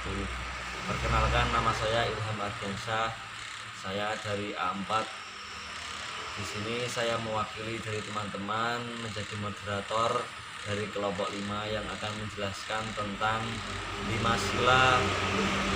wabarakatuh. Perkenalkan, nama saya Ilham Ardiansyah. Saya dari A4. Di sini saya mewakili dari teman-teman menjadi moderator dari kelompok 5 yang akan menjelaskan tentang 5 sila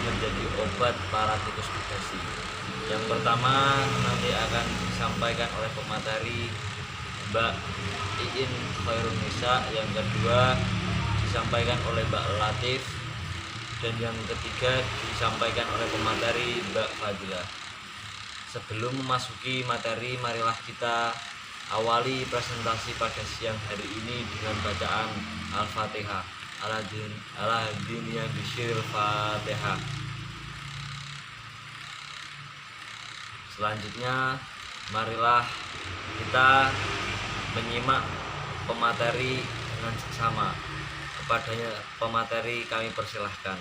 menjadi obat para tikus depresi. Yang pertama nanti akan disampaikan oleh pemateri Mbak Iin Khairunisa, yang kedua disampaikan oleh Mbak Latif, dan yang ketiga disampaikan oleh pemateri Mbak Fadila. Sebelum memasuki materi, marilah kita awali presentasi pada siang hari ini dengan bacaan Al-Fatihah. Al-Hadiniya Bishiril Fatihah. Selanjutnya, marilah kita menyimak pemateri dengan seksama. Kepadanya pemateri kami persilahkan.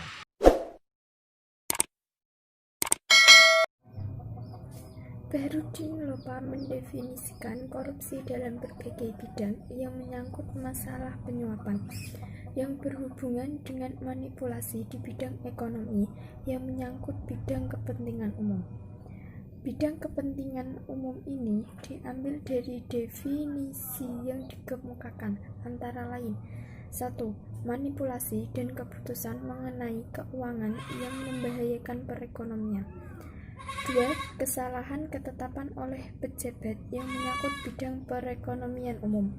Bahrudin Lopa mendefinisikan korupsi dalam berbagai bidang yang menyangkut masalah penyuapan yang berhubungan dengan manipulasi di bidang ekonomi yang menyangkut bidang kepentingan umum. Bidang kepentingan umum ini diambil dari definisi yang dikemukakan, antara lain: 1. Manipulasi dan keputusan mengenai keuangan yang membahayakan perekonomian. 2. Kesalahan ketetapan oleh pejabat yang menyangkut bidang perekonomian umum.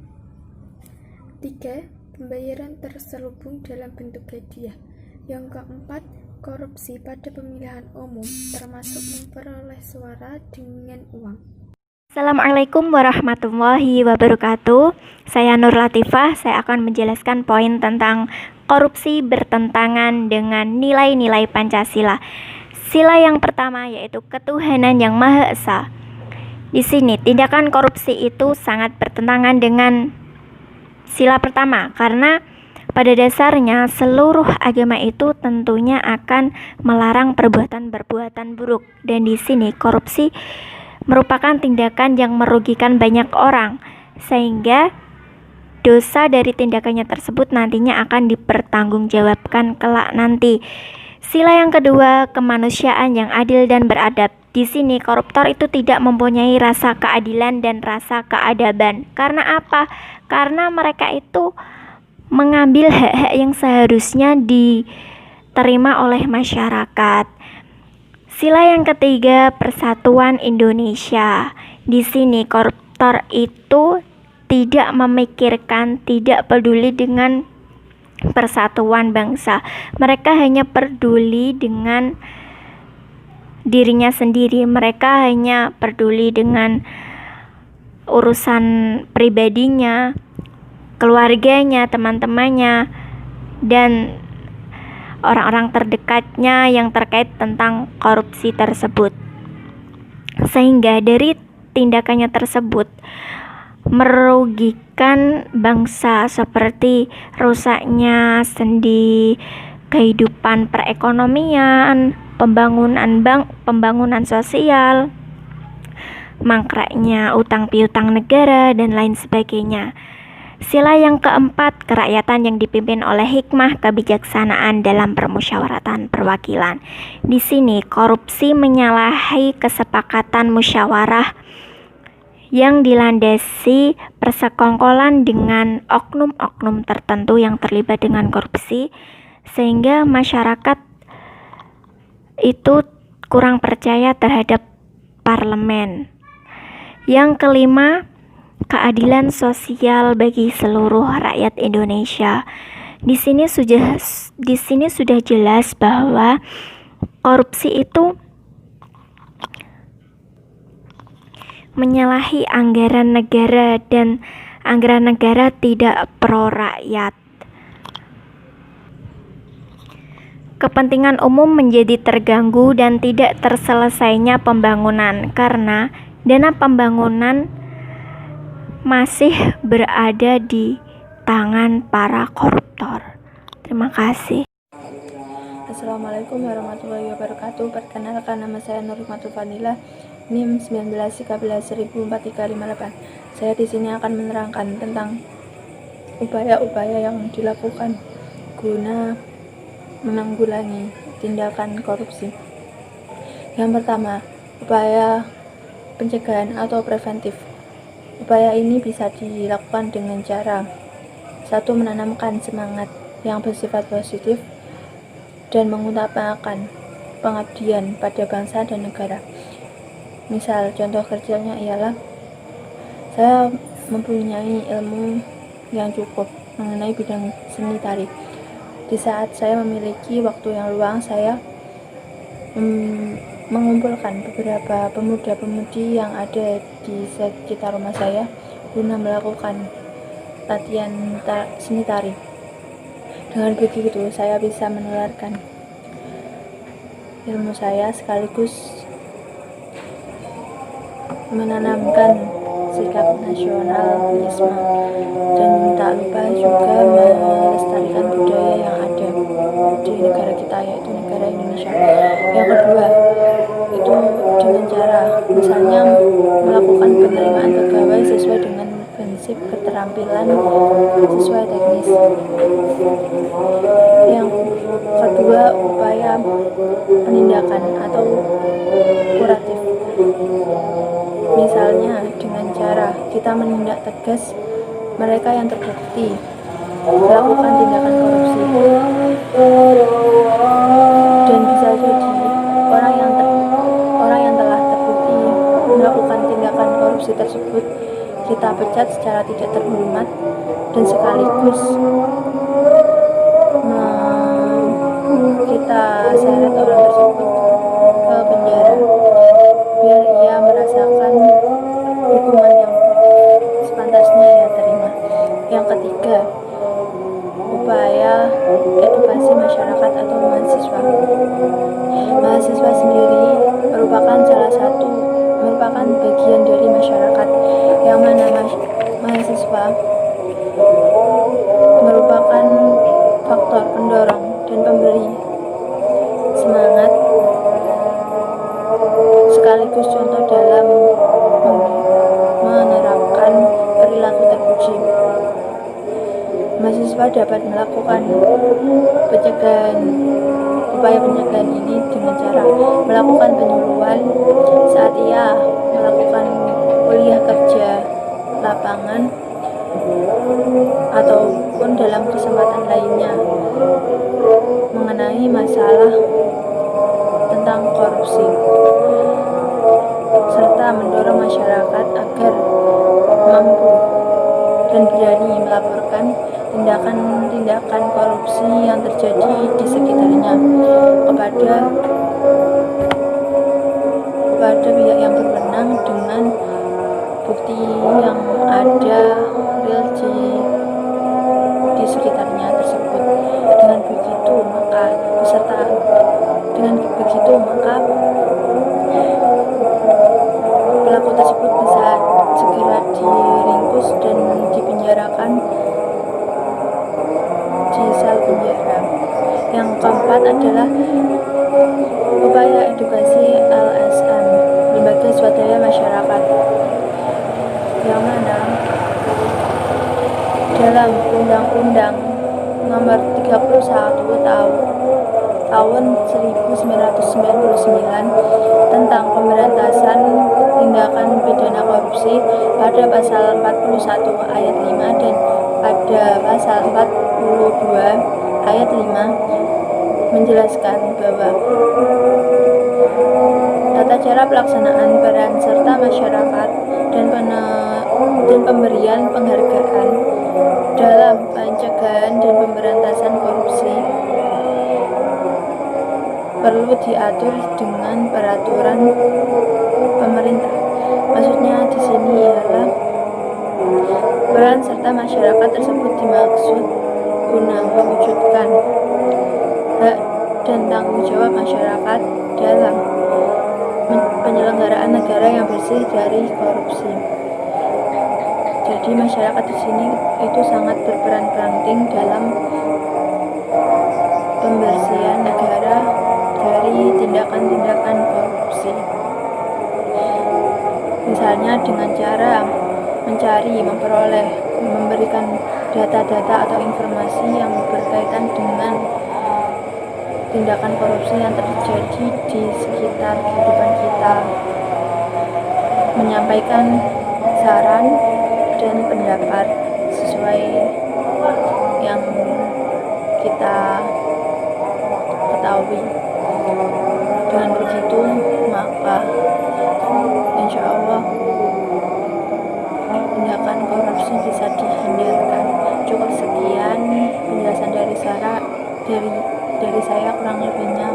3. Pembayaran terselubung dalam bentuk hadiah. Yang keempat, korupsi pada pemilihan umum, termasuk memperoleh suara dengan uang. Assalamualaikum warahmatullahi wabarakatuh. Saya Nur Latifah. Saya akan menjelaskan poin tentang korupsi bertentangan dengan nilai-nilai Pancasila. Sila yang pertama yaitu ketuhanan yang Maha Esa. Di sini tindakan korupsi itu sangat bertentangan dengan sila pertama, karena pada dasarnya seluruh agama itu tentunya akan melarang perbuatan-perbuatan buruk, dan di sini korupsi merupakan tindakan yang merugikan banyak orang, sehingga dosa dari tindakannya tersebut nantinya akan dipertanggungjawabkan kelak nanti. Sila yang kedua, kemanusiaan yang adil dan beradab. Di sini koruptor itu tidak mempunyai rasa keadilan dan rasa keadaban. Karena apa? Karena mereka itu mengambil hak-hak yang seharusnya diterima oleh masyarakat. Sila yang ketiga, persatuan Indonesia. Di sini koruptor itu tidak memikirkan, tidak peduli dengan persatuan bangsa. Mereka hanya peduli dengan dirinya sendiri. Mereka hanya peduli dengan urusan pribadinya, keluarganya, teman-temannya, dan orang-orang terdekatnya yang terkait tentang korupsi tersebut. Sehingga dari tindakannya tersebut merugikan bangsa, seperti rusaknya sendi kehidupan perekonomian, pembangunan sosial, mangkraknya utang piutang negara, dan lain sebagainya. Sila yang keempat, kerakyatan yang dipimpin oleh hikmah kebijaksanaan dalam permusyawaratan perwakilan. Di sini korupsi menyalahi kesepakatan musyawarah yang dilandasi persekongkolan dengan oknum-oknum tertentu yang terlibat dengan korupsi, sehingga masyarakat itu kurang percaya terhadap parlemen. Yang kelima, keadilan sosial bagi seluruh rakyat Indonesia. Di sini sudah jelas bahwa korupsi itu menyalahi anggaran negara, dan anggaran negara tidak pro rakyat. Kepentingan umum menjadi terganggu dan tidak terselesainya pembangunan, karena dana pembangunan masih berada di tangan para koruptor. Terima kasih. Assalamualaikum warahmatullahi wabarakatuh. Perkenalkan, nama saya Nur Fadila, NIM 1913104358. Saya di sini akan menerangkan tentang upaya-upaya yang dilakukan guna menanggulangi tindakan korupsi. Yang pertama, upaya pencegahan atau preventif. Upaya ini bisa dilakukan dengan cara: 1. Menanamkan semangat yang bersifat positif dan mengutamakan pengabdian pada bangsa dan negara. Misal, contoh kerjanya ialah saya mempunyai ilmu yang cukup mengenai bidang seni tari. Di saat saya memiliki waktu yang luang, saya mengumpulkan beberapa pemuda-pemudi yang ada di sekitar rumah saya guna melakukan latihan seni tari. Dengan begitu, saya bisa menularkan ilmu saya sekaligus menanamkan sikap nasionalisme dan tak lupa juga melestarikan budaya yang ada di negara kita, yaitu negara Indonesia. Yang kedua, itu dengan cara misalnya melakukan penerimaan pegawai sesuai dengan prinsip keterampilan sesuai teknis. Yang kedua, upaya penindakan atau kuratif. Misalnya dengan cara kita menindak tegas mereka yang terbukti melakukan tindakan korupsi, dan bisa jadi orang yang telah terbukti melakukan tindakan korupsi tersebut kita pecat secara tidak terhormat dan sekaligus kita seret orang tersebut ke penjara biar ia merasakan hukuman yang sepantasnya ia terima. Yang ketiga, upaya edukasi masyarakat atau mahasiswa. Mahasiswa sendiri merupakan bagian dari masyarakat, yang mana mahasiswa merupakan faktor pendorong dan pemberi semangat sekaligus contoh dalam menerapkan perilaku terpuji. Mahasiswa dapat melakukan upaya pencegahan ini dengan cara melakukan penyuluhan saat ia melakukan kuliah kerja lapangan ataupun dalam kesempatan lainnya mengenai masalah tentang korupsi, serta mendorong masyarakat agar mampu dan berani melaporkan tindakan-tindakan korupsi yang terjadi di sekitarnya kepada pihak yang berwenang dengan bukti yang ada real di sekitarnya tersebut. Dengan begitu maka pelaku tersebut bisa segera diringkus dan dipenjarakan di sel penjara. Yang keempat adalah upaya edukasi LSM, lembaga swadaya masyarakat, yang mana dalam Undang-Undang Nomor 31 tahun 1999 tentang pemberantasan tindakan pidana korupsi pada pasal 41 ayat 5 dan pada pasal 42 ayat 5 menjelaskan bahwa tata cara pelaksanaan peran serta masyarakat dan pemberian penghargaan dalam pencegahan dan pemberantasan korupsi perlu diatur dengan peraturan pemerintah. Maksudnya di sini ialah peran serta masyarakat tersebut dimaksud guna mewujudkan hak dan tanggung jawab masyarakat dalam penyelenggaraan negara yang bersih dari korupsi. Jadi masyarakat di sini itu sangat berperan penting dalam pembersihan negara dari tindakan-tindakan korupsi. Misalnya dengan cara mencari, memperoleh, memberikan data-data atau informasi yang berkaitan dengan tindakan korupsi yang terjadi di sekitar kehidupan kita, menyampaikan saran dan pendapat sesuai yang kita ketahui. Dengan begitu, maka insya Allah tindakan korupsi bisa dihindarkan. Cukup sekian penjelasan dari saya, kurang lebihnya